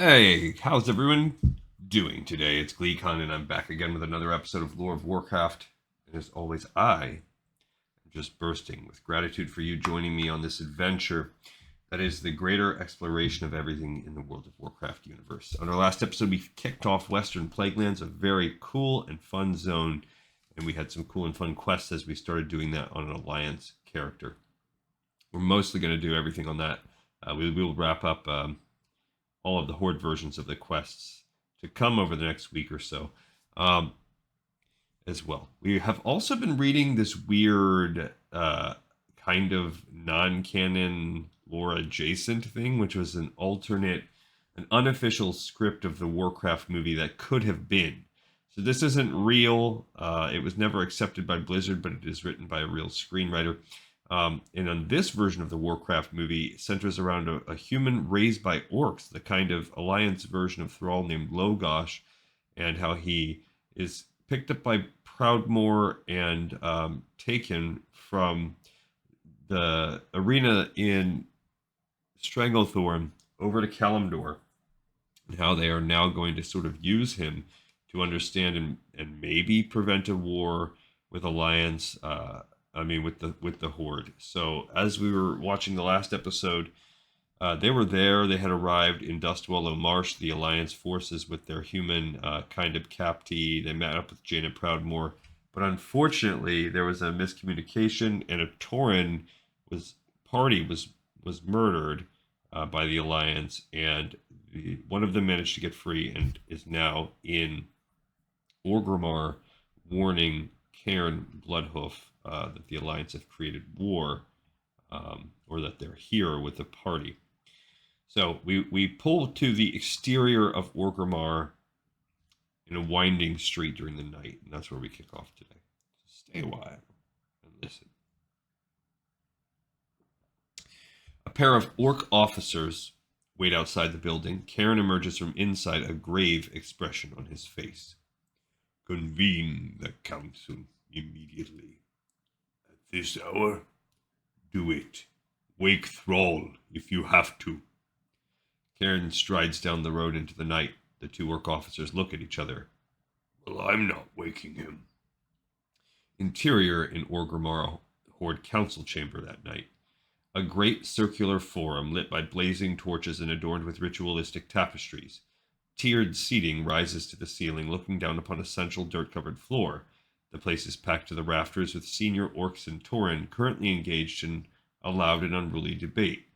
Hey, how's everyone doing today? It's GleeCon, and I'm back again with another episode of Lore of Warcraft. And as always, I am just bursting with gratitude for you joining me on this adventure that is the greater exploration of everything in the World of Warcraft universe. On our last episode, we kicked off Western Plaguelands, a very cool and fun zone, and we had some cool and fun quests as we started doing that on an Alliance character. We're mostly going to do everything on that. We will wrap up all of the Horde versions of the quests to come over the next week or so um, as well. We have also been reading this weird kind of non-canon lore adjacent thing, which was an unofficial script of the Warcraft movie that could have been. So this isn't real. It was never accepted by Blizzard, but it is written by a real screenwriter. And on this version of the Warcraft movie, it centers around a human raised by orcs, the kind of Alliance version of Thrall named Logosh, and how he is picked up by Proudmoore and taken from the arena in Stranglethorn over to Kalimdor, and how they are now going to sort of use him to understand and maybe prevent a war with Alliance. With the Horde. So as we were watching the last episode, they were there. They had arrived in Dustwallow Marsh, the Alliance forces with their human kind of captee. They met up with Jaina Proudmoore, but unfortunately there was a miscommunication, and a Tauren was murdered by the Alliance, and one of them managed to get free and is now in Orgrimmar, warning Cairn Bloodhoof that the Alliance have created war, or that they're here with the party. So we pull to the exterior of Orgrimmar in a winding street during the night, and that's where we kick off today. So stay a while and listen. A pair of orc officers wait outside the building. Cairn emerges from inside, a grave expression on his face. Convene the council immediately. At this hour, do it. Wake Thrall if you have to. Cairn strides down the road into the night. The two orc officers look at each other. Well, I'm not waking him. Interior in Orgrimmar Horde council chamber that night. A great circular forum lit by blazing torches and adorned with ritualistic tapestries. Tiered seating rises to the ceiling, looking down upon a central dirt-covered floor. The place is packed to the rafters with senior orcs and Tauren currently engaged in a loud and unruly debate.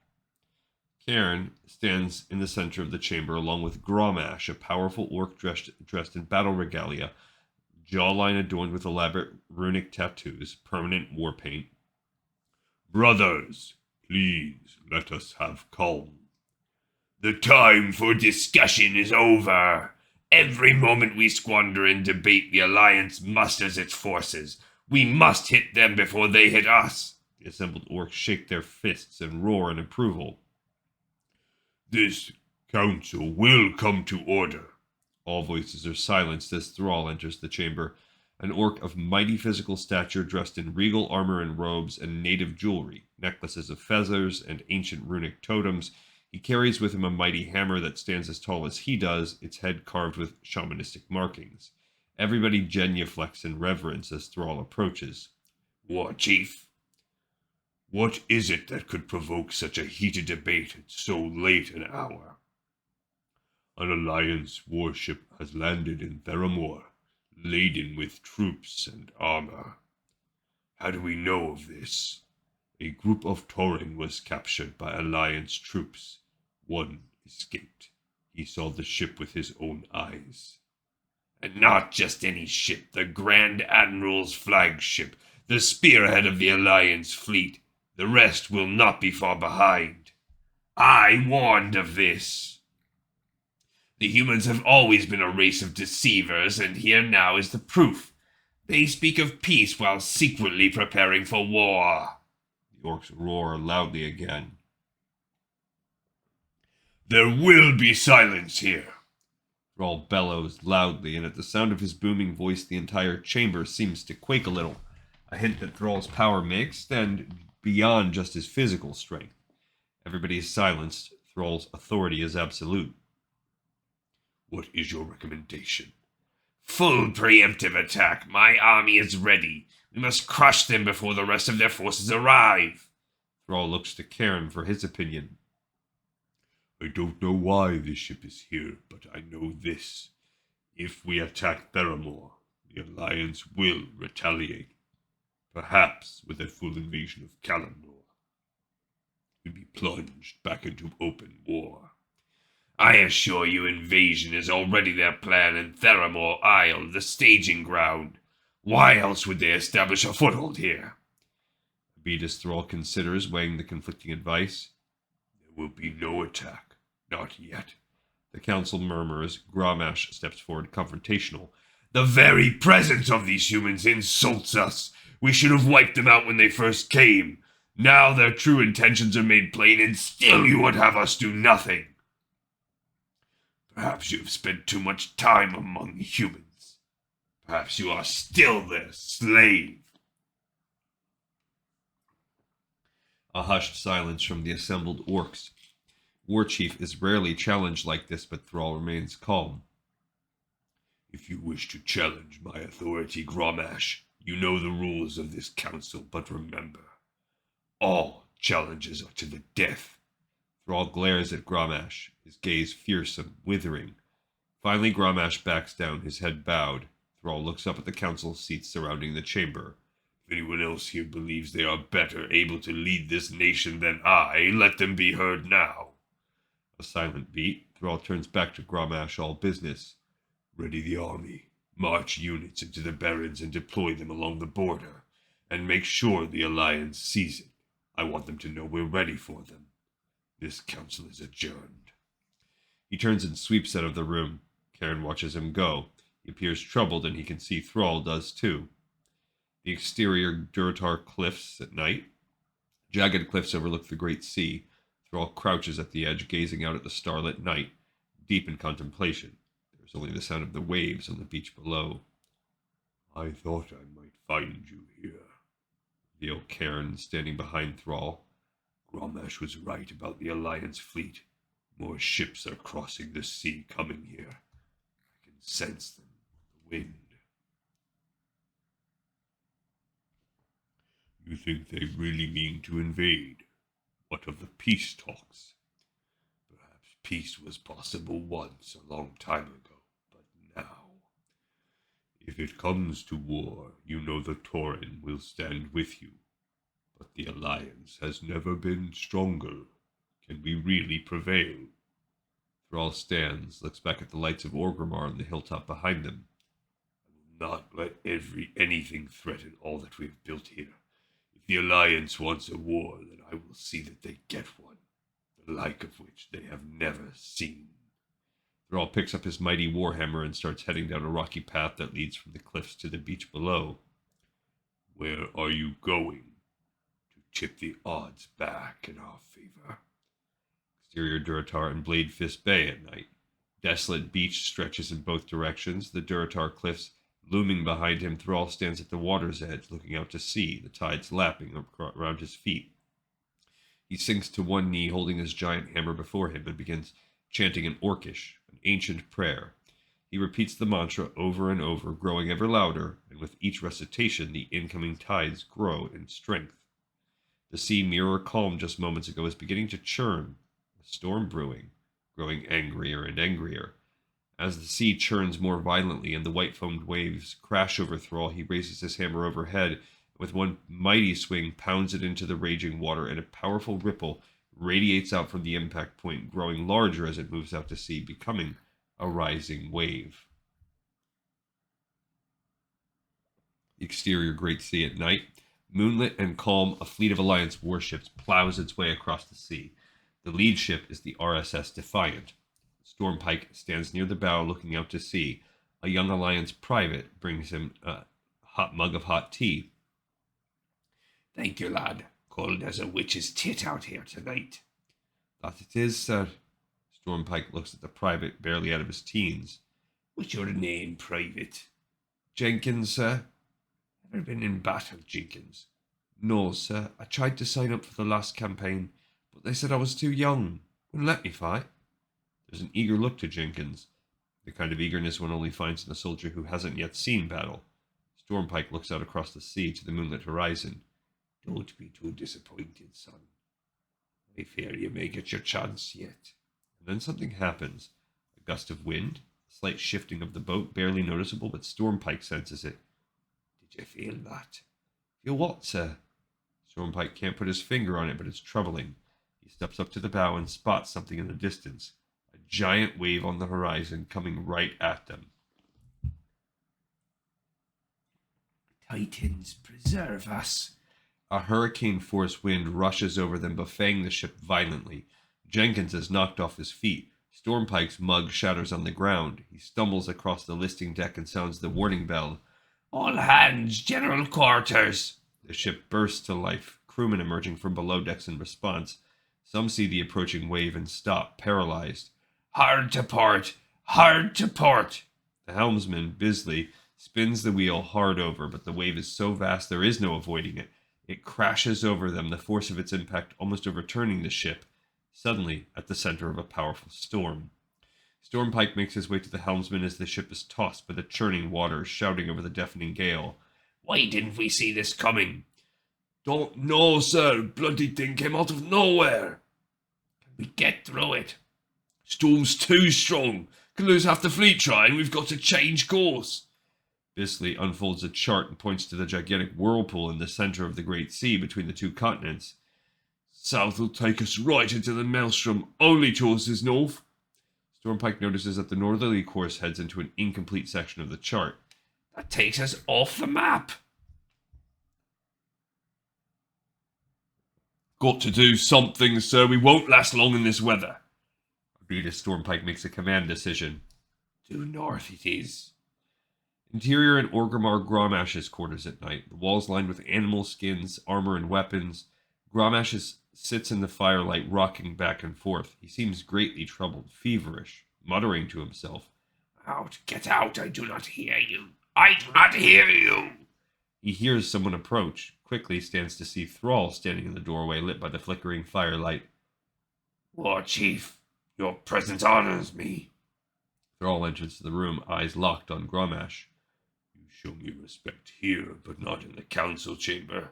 Cairn stands in the center of the chamber along with Gromash, a powerful orc dressed in battle regalia, jawline adorned with elaborate runic tattoos, permanent war paint. Brothers, please let us have calm. The time for discussion is over. Every moment we squander in debate, the Alliance musters its forces. We must hit them before they hit us. The assembled orcs shake their fists and roar in approval. This council will come to order. All voices are silenced as Thrall enters the chamber, an orc of mighty physical stature dressed in regal armor and robes and native jewelry, necklaces of feathers and ancient runic totems. He carries with him a mighty hammer that stands as tall as he does, its head carved with shamanistic markings. Everybody genuflects in reverence as Thrall approaches. War Chief, what is it that could provoke such a heated debate at so late an hour? An Alliance warship has landed in Theramore, laden with troops and armor. How do we know of this? A group of Tauren was captured by Alliance troops. One escaped. He saw the ship with his own eyes. And not just any ship, the Grand Admiral's flagship, the spearhead of the Alliance fleet. The rest will not be far behind. I warned of this. The humans have always been a race of deceivers, and here now is the proof. They speak of peace while secretly preparing for war. The orcs roar loudly again. There will be silence here. Thrall bellows loudly, and at the sound of his booming voice, the entire chamber seems to quake a little. A hint that Thrall's power may extend beyond just his physical strength. Everybody is silenced. Thrall's authority is absolute. What is your recommendation? Full preemptive attack. My army is ready. We must crush them before the rest of their forces arrive. Thrall looks to Cairn for his opinion. I don't know why this ship is here, but I know this. If we attack Theramore, the Alliance will retaliate. Perhaps with a full invasion of Kalimdor. We'd be plunged back into open war. I assure you invasion is already their plan and Theramore Isle, the staging ground. Why else would they establish a foothold here? Abetus Thrall considers, weighing the conflicting advice. There will be no attack. Not yet. The council murmurs. Grommash steps forward, confrontational. The very presence of these humans insults us. We should have wiped them out when they first came. Now their true intentions are made plain, and still you would have us do nothing. Perhaps you have spent too much time among humans. Perhaps you are still their slave. A hushed silence from the assembled orcs. Warchief is rarely challenged like this, but Thrall remains calm. If you wish to challenge my authority, Grommash, you know the rules of this council, but remember, all challenges are to the death. Thrall glares at Grommash, his gaze fearsome, withering. Finally, Grommash backs down, his head bowed. Thrall looks up at the council seats surrounding the chamber. If anyone else here believes they are better able to lead this nation than I, let them be heard now. A silent beat. Thrall turns back to Grommash, all business. Ready the army. March units into the barrens and deploy them along the border. And make sure the Alliance sees it. I want them to know we're ready for them. This council is adjourned. He turns and sweeps out of the room. Cairn watches him go. He appears troubled, and he can see Thrall does too. The exterior Durotar cliffs at night. Jagged cliffs overlook the great sea. Thrall crouches at the edge, gazing out at the starlit night, deep in contemplation. There is only the sound of the waves on the beach below. I thought I might find you here, revealed Cairn, standing behind Thrall. Grommash was right about the Alliance fleet. More ships are crossing the sea coming here. I can sense them, the wind. You think they really mean to invade? What of the peace talks? Perhaps peace was possible once, a long time ago, but now. If it comes to war, you know the Tauren will stand with you. But the Alliance has never been stronger. Can we really prevail? Thrall stands, looks back at the lights of Orgrimmar on the hilltop behind them. I will not let anything threaten all that we have built here. If the Alliance wants a war, then I will see that they get one, the like of which they have never seen. Thrall picks up his mighty warhammer and starts heading down a rocky path that leads from the cliffs to the beach below. Where are you going? To tip the odds back in our favor. Exterior Durotar and Blade Fist Bay at night. Desolate beach stretches in both directions, the Durotar cliffs looming behind him. Thrall stands at the water's edge, looking out to sea, the tides lapping around his feet. He sinks to one knee, holding his giant hammer before him, and begins chanting in Orcish, an ancient prayer. He repeats the mantra over and over, growing ever louder, and with each recitation the incoming tides grow in strength. The sea, mirror calm just moments ago, is beginning to churn, a storm brewing, growing angrier and angrier. As the sea churns more violently and the white-foamed waves crash over Thrall, he raises his hammer overhead, and with one mighty swing pounds it into the raging water, and a powerful ripple radiates out from the impact point, growing larger as it moves out to sea, becoming a rising wave. The exterior Great Sea at night. Moonlit and calm, a fleet of Alliance warships plows its way across the sea. The lead ship is the RSS Defiant. Stormpike stands near the bow looking out to sea. A young Alliance private brings him a hot mug of hot tea. Thank you, lad. Cold as a witch's tit out here tonight. That it is, sir. Stormpike looks at the private, barely out of his teens. What's your name, private? Jenkins, sir. Ever been in battle, Jenkins? No, sir. I tried to sign up for the last campaign, but they said I was too young. Wouldn't let me fight. There's an eager look to Jenkins. the kind of eagerness one only finds in a soldier who hasn't yet seen battle. Stormpike looks out across the sea to the moonlit horizon. Don't be too disappointed, son. I fear you may get your chance yet. And then something happens. A gust of wind, a slight shifting of the boat, barely noticeable, but Stormpike senses it. Did you feel that? Feel what, sir? Stormpike can't put his finger on it, but it's troubling. He steps up to the bow and spots something in the distance. A giant wave on the horizon coming right at them. Titans preserve us. A hurricane-force wind rushes over them, buffeting the ship violently. Jenkins is knocked off his feet. Stormpike's mug shatters on the ground. He stumbles across the listing deck and sounds the warning bell. All hands, general quarters. The ship bursts to life, crewmen emerging from below decks in response. Some see the approaching wave and stop, paralyzed. Hard to port! Hard to port! The helmsman, Bisley, spins the wheel hard over, but the wave is so vast there is no avoiding it. It crashes over them, the force of its impact almost overturning the ship, suddenly at the center of a powerful storm. Stormpike makes his way to the helmsman as the ship is tossed by the churning waters, shouting over the deafening gale. Why didn't we see this coming? Don't know, sir. Bloody thing came out of nowhere. Can we get through it? Storm's too strong. Can lose half the fleet trying. We've got to change course. Bisley unfolds a chart and points to the gigantic whirlpool in the center of the Great Sea between the two continents. South will take us right into the maelstrom. Only choice is north. Stormpike notices that the northerly course heads into an incomplete section of the chart. That takes us off the map. Got to do something, sir. We won't last long in this weather. Agreed as Stormpike makes a command decision. Due north it is. Interior in Orgrimmar Gromash's quarters at night. The walls lined with animal skins, armor, and weapons. Gromash sits in the firelight, rocking back and forth. He seems greatly troubled, feverish, muttering to himself. Out, get out, I do not hear you. I do not hear you. He hears someone approach, quickly stands to see Thrall standing in the doorway, lit by the flickering firelight. War Chief, your presence honors me. Thrall enters the room, eyes locked on Gromash. You show me respect here, but not in the council chamber.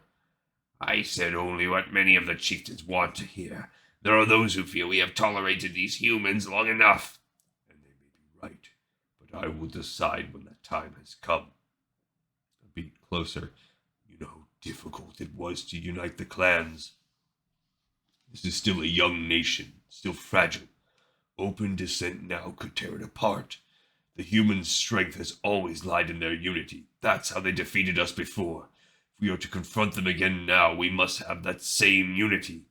I said only what many of the chieftains want to hear. There are those who feel we have tolerated these humans long enough. And they may be right, but I will decide when that time has come. A beat closer. You know how difficult it was to unite the clans. This is still a young nation, still fragile. Open dissent now could tear it apart. The human strength has always lied in their unity. That's how they defeated us before. If we are to confront them again now, we must have that same unity.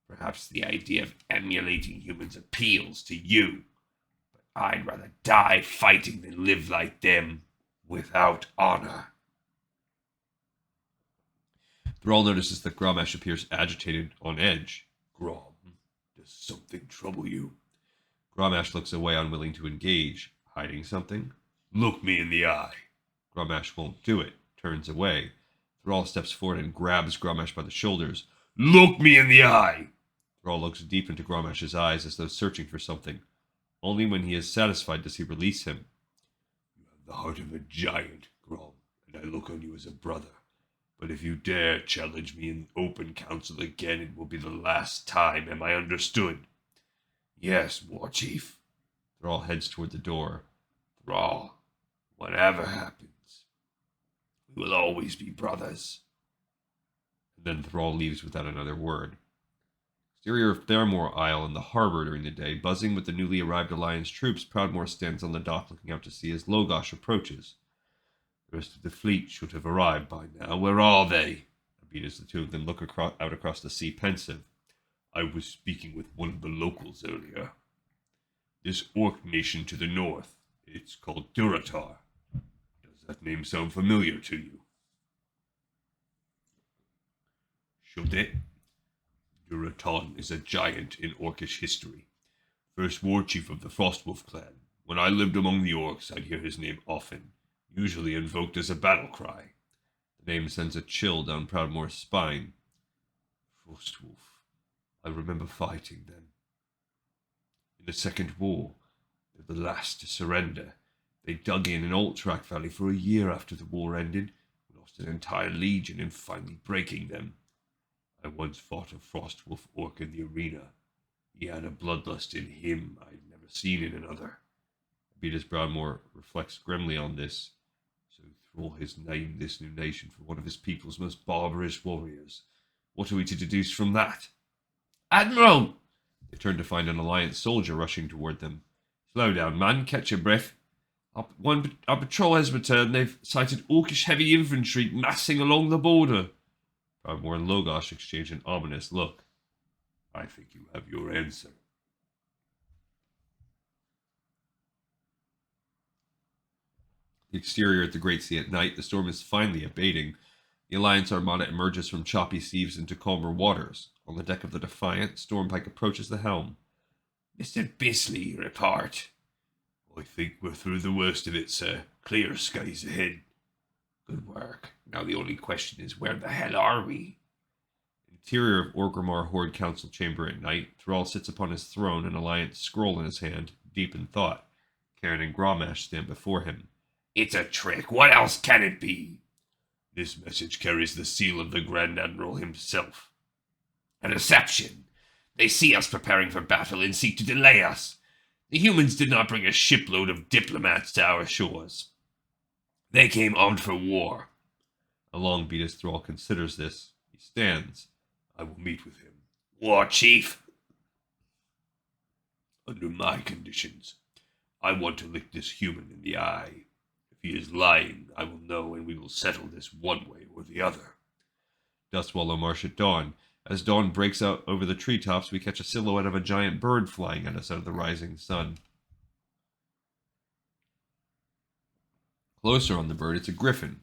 Perhaps the idea of emulating humans appeals to you, but I'd rather die fighting than live like them without honor. Thrall notices that Gromash appears agitated, on edge. Grom, does something trouble you? Gromash looks away, unwilling to engage. Hiding something? Look me in the eye. Gromash won't do it, turns away. Thrall steps forward and grabs Gromash by the shoulders. Look me in the eye! Thrall looks deep into Gromash's eyes as though searching for something. Only when he is satisfied does he release him. You have the heart of a giant, Grom, and I look on you as a brother. But if you dare challenge me in open council again, it will be the last time. Am I understood? Yes, War Chief. Thrall heads toward the door. Thrall, whatever happens, we will always be brothers. And then Thrall leaves without another word. Exterior of Thermore Isle in the harbor during the day, buzzing with the newly arrived Alliance troops, Proudmoore stands on the dock looking out to sea as Logosh approaches. The rest of the fleet should have arrived by now. Where are they? A beat as the two of them look out across the sea, pensive. I was speaking with one of the locals earlier. This orc nation to the north, it's called Durotar. Does that name sound familiar to you? Should it? Durotar is a giant in orcish history. First war chief of the Frostwolf clan. When I lived among the orcs, I'd hear his name often, usually invoked as a battle cry. The name sends a chill down Proudmoore's spine. Frostwolf. I remember fighting them. In the Second War, the were the last to surrender. They dug in Altrak Valley for a year after the war ended, lost an entire legion in finally breaking them. I once fought a Frostwolf orc in the arena. He had a bloodlust in him I'd never seen in another. Beatus Broadmoor reflects grimly on this. So Thrall has named this new nation for one of his people's most barbarous warriors. What are we to deduce from that? Admiral! They turn to find an Alliance soldier rushing toward them. Slow down, man. Catch your breath. Our patrol has returned. They've sighted Orcish heavy infantry massing along the border. Broadmoor and Logosh exchange an ominous look. I think you have your answer. The exterior at the Great Sea at night, the storm is finally abating. The Alliance Armada emerges from choppy seas into calmer waters. On the deck of the Defiant, Stormpike approaches the helm. Mr. Bisley, report. I think we're through the worst of it, sir. Clear skies ahead. Good work. Now the only question is, where the hell are we? Interior of Orgrimmar Horde Council Chamber at night, Thrall sits upon his throne, an Alliance scroll in his hand, deep in thought. Cairn and Grommash stand before him. It's a trick. What else can it be? This message carries the seal of the Grand Admiral himself. A deception. They see us preparing for battle and seek to delay us. The humans did not bring a shipload of diplomats to our shores. They came armed for war. A long beat as Thrall considers this. He stands. I will meet with him. War Chief. Under my conditions. I want to look this human in the eye. If he is lying, I will know, and we will settle this one way or the other. Dustwallow Marsh at dawn. As dawn breaks out over the treetops, we catch a silhouette of a giant bird flying at us out of the rising sun. Closer on the bird, it's a griffin,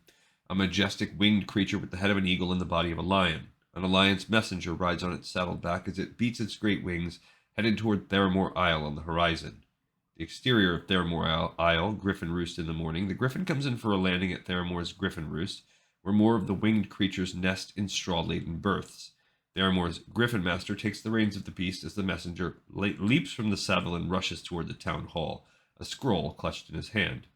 a majestic winged creature with the head of an eagle and the body of a lion. An Alliance messenger rides on its saddled back as it beats its great wings, headed toward Theramore Isle on the horizon. The exterior of Theramore Isle, Griffin Roost in the morning. The griffin comes in for a landing at Theramore's Griffin Roost, where more of the winged creatures nest in straw-laden berths. Theramore's Griffin Master takes the reins of the beast as the messenger leaps from the saddle and rushes toward the town hall, a scroll clutched in his hand.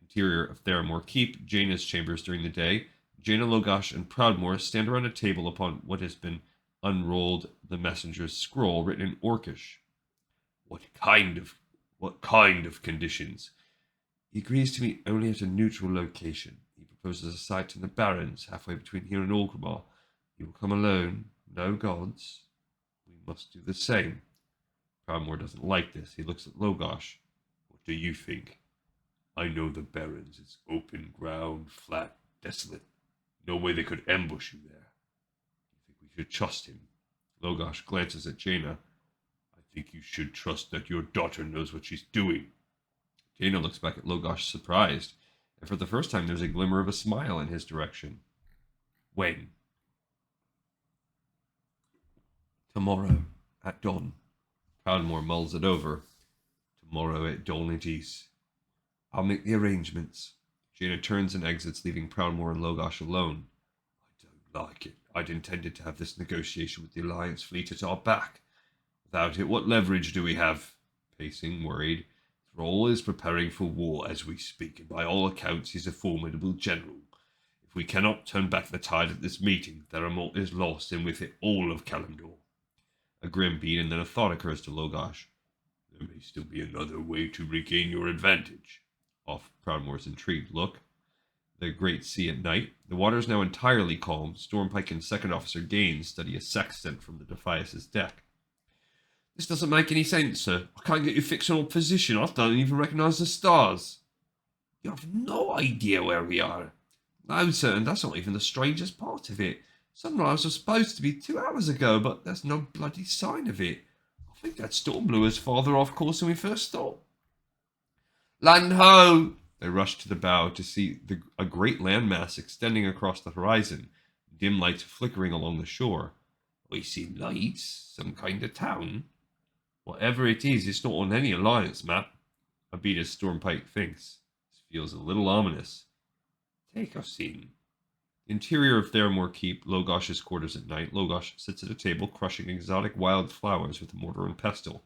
Interior of Theramore Keep, Jaina's chambers during the day. Jaina, Logosh, and Proudmoore stand around a table upon what has been unrolled the messenger's scroll written in Orcish. What kind of conditions? He agrees to meet only at a neutral location. He proposes a site in the Barrens, halfway between here and Orgrimmar. He will come alone, no gods. We must do the same. Proudmoore doesn't like this. He looks at Logosh. What do you think? I know the Barrens. It's open ground, flat, desolate. No way they could ambush you there. You think we should trust him? Logosh glances at Jaina. I think you should trust that your daughter knows what she's doing. Jaina looks back at Logosh surprised, and for the first time there's a glimmer of a smile in his direction. When? Tomorrow, at dawn. Proudmoore mulls it over. Tomorrow at dawn it is. I'll make the arrangements. Jaina turns and exits, leaving Proudmoore and Logosh alone. I don't like it. I'd intended to have this negotiation with the Alliance fleet at our back. Without it, what leverage do we have? Pacing, worried. Thrall is preparing for war as we speak, and by all accounts he's a formidable general. If we cannot turn back the tide at this meeting, Theramore is lost, and with it all of Kalimdor. A grim beat, and then a thought occurs to Logosh. There may still be another way to regain your advantage. Off Proudmoore's intrigued look. The Great Sea at night. The water is now entirely calm. Stormpike and Second Officer Gaines study a sextant from the Defias's deck. This doesn't make any sense, sir. I can't get you fixed on position. I don't even recognise the stars. You have no idea where we are. No, sir, and that's not even the strangest part of it. Sunrise was supposed to be 2 hours ago, but there's no bloody sign of it. I think that storm blew us farther off course than we first thought. Land ho! They rush to the bow to see a great landmass extending across the horizon, dim lights flickering along the shore. I see lights, some kind of town. Whatever it is, it's not on any Alliance map. Abetus Stormpike thinks. This feels a little ominous. Take us in. Interior of Theramore Keep, Logosh's quarters at night. Logosh sits at a table crushing exotic wild flowers with a mortar and pestle.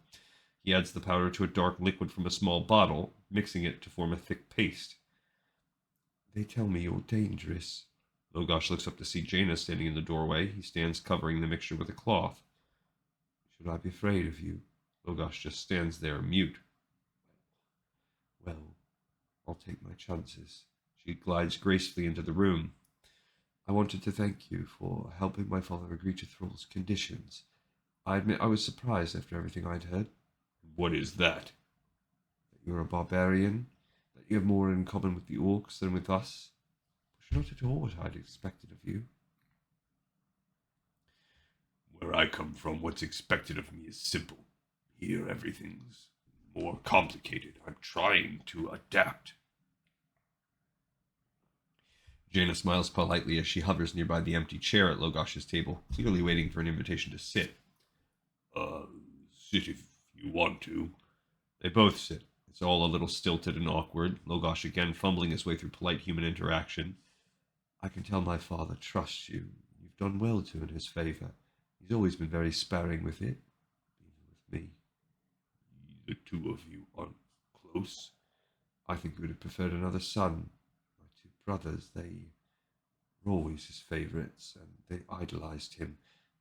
He adds the powder to a dark liquid from a small bottle, mixing it to form a thick paste. They tell me you're dangerous. Logosh looks up to see Jaina standing in the doorway. He stands covering the mixture with a cloth. Should I be afraid of you? Logosh just stands there, mute. Well, I'll take my chances. She glides gracefully into the room. I wanted to thank you for helping my father agree to Thrall's conditions. I admit I was surprised after everything I'd heard. What is that? That you're a barbarian, that you have more in common with the orcs than with us. Which not at all what I'd expected of you. Where I come from, what's expected of me is simple. Here, everything's more complicated. I'm trying to adapt. Jaina smiles politely as she hovers nearby the empty chair at Logosh's table, clearly waiting for an invitation to sit. Sit if you want to. They both sit. It's all a little stilted and awkward, Logosh again fumbling his way through polite human interaction. I can tell my father trusts you. You've done well to in his favor. He's always been very sparing with it, even with me. The two of you aren't close. I think he would have preferred another son. My two brothers, they were always his favorites, and they idolized him.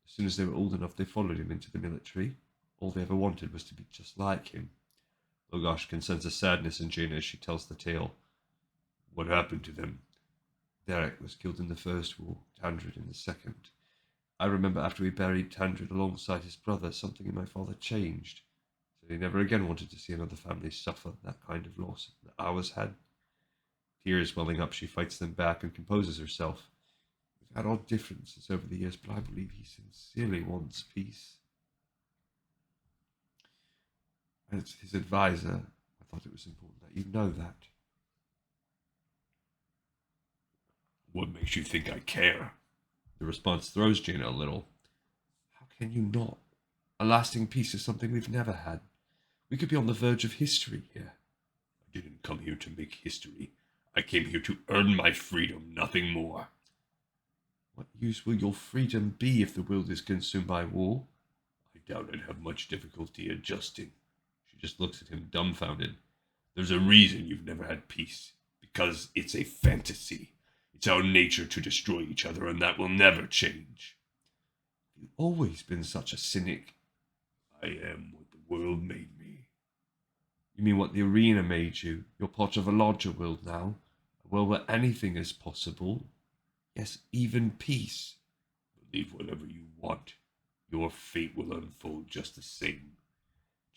As soon as they were old enough, they followed him into the military. All they ever wanted was to be just like him. Logosh can sense a sadness in Jaina as she tells the tale. What happened to them? Derek was killed in the first war, Tandred in the second. I remember after we buried Tandred alongside his brother, something in my father changed. So he never again wanted to see another family suffer that kind of loss that ours had. Tears welling up, she fights them back and composes herself. We've had odd differences over the years, but I believe he sincerely wants peace. As his advisor, I thought it was important that you know that. What makes you think I care? The response throws Jaina a little. How can you not? A lasting peace is something we've never had. We could be on the verge of history here. I didn't come here to make history. I came here to earn my freedom, nothing more. What use will your freedom be if the world is consumed by war? I doubt I'd have much difficulty adjusting. She just looks at him dumbfounded. There's a reason you've never had peace. Because it's a fantasy. It's our nature to destroy each other, and that will never change. You've always been such a cynic. I am what the world made me. You mean what the arena made you? You're part of a larger world now. A world where anything is possible. Yes, even peace. Believe whatever you want. Your fate will unfold just the same.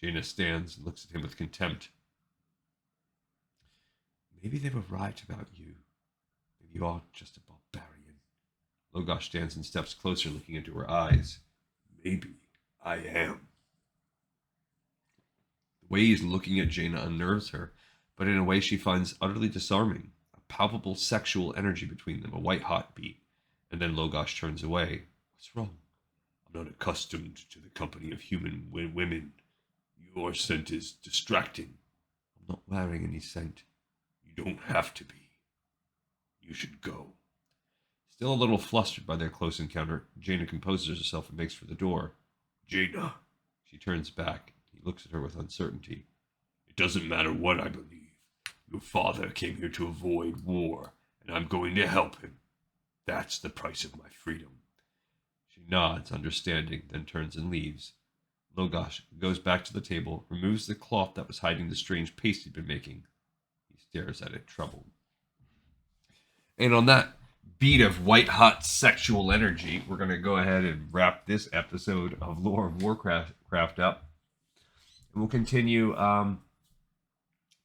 Jaina stands and looks at him with contempt. Maybe they were right about you. Maybe you are just a barbarian. Logosh stands and steps closer, looking into her eyes. Maybe I am. The way he's looking at Jaina unnerves her, but in a way she finds utterly disarming. A palpable sexual energy between them, a white-hot beat. And then Logosh turns away. What's wrong? I'm not accustomed to the company of human women. Your scent is distracting. I'm not wearing any scent. You don't have to be. You should go. Still a little flustered by their close encounter, Jaina composes herself and makes for the door. Jaina. She turns back. He looks at her with uncertainty. It doesn't matter what I believe. Your father came here to avoid war, and I'm going to help him. That's the price of my freedom. She nods, understanding, then turns and leaves. Logosh goes back to the table, removes the cloth that was hiding the strange paste he'd been making. He stares at it, troubled. And on that beat of white-hot sexual energy, we're going to go ahead and wrap this episode of Lore of Warcraft up. And we'll continue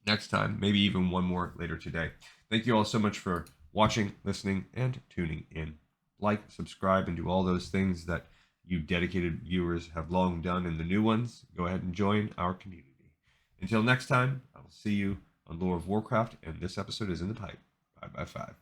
next time, maybe even one more later today. Thank you all so much for watching, listening, and tuning in. Like, subscribe, and do all those things that you dedicated viewers have long done, and the new ones, go ahead and join our community. Until next time, I will see you on Lore of Warcraft, and this episode is in the pipe. 5x5.